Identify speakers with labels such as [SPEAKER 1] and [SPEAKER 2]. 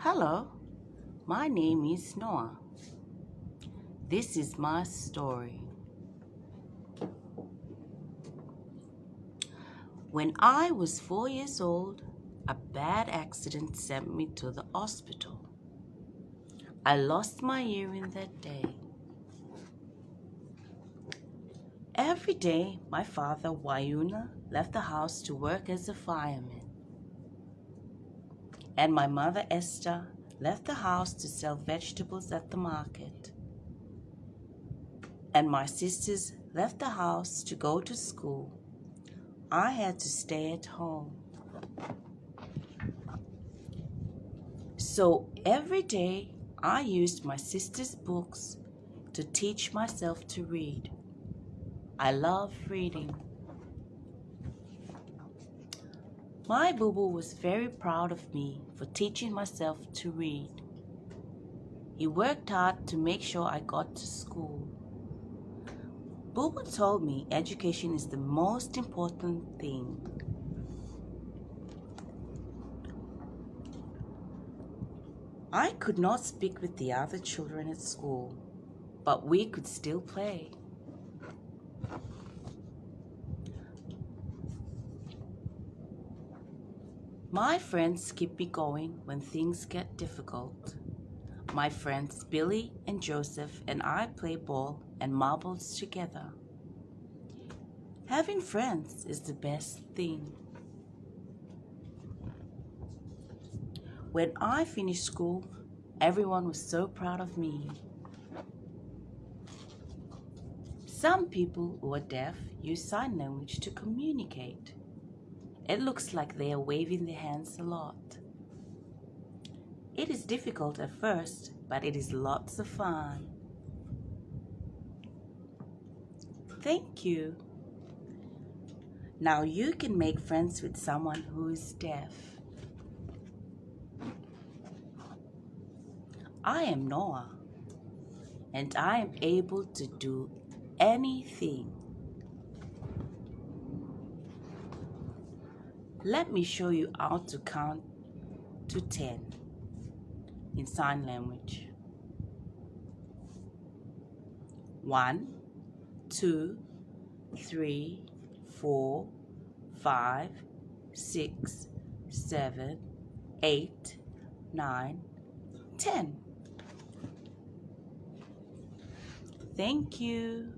[SPEAKER 1] Hello, my name is Noah. This is my story. When I was 4 years old, a bad accident sent me to the hospital. I lost my hearing that day. Every day, my father, Wayuna, left the house to work as a fireman. And my mother, Esther, left the house to sell vegetables at the market. And my sisters left the house to go to school. I had to stay at home. So every day I used my sister's books to teach myself to read. I love reading. My boo-boo was very proud of me for teaching myself to read. He worked hard to make sure I got to school. Boo-boo told me education is the most important thing. I could not speak with the other children at school, but we could still play. My friends keep me going when things get difficult. My friends Billy and Joseph and I play ball and marbles together. Having friends is the best thing. When I finished school, everyone was so proud of me. Some people who are deaf use sign language to communicate. It looks like they are waving their hands a lot. It is difficult at first, but it is lots of fun. Thank you. Now you can make friends with someone who is deaf. I am Noah, and I am able to do anything. Let me show you how to count to 10 in sign language. 1, 2, 3, 4, 5, 6, 7, 8, 9, 10. Thank you.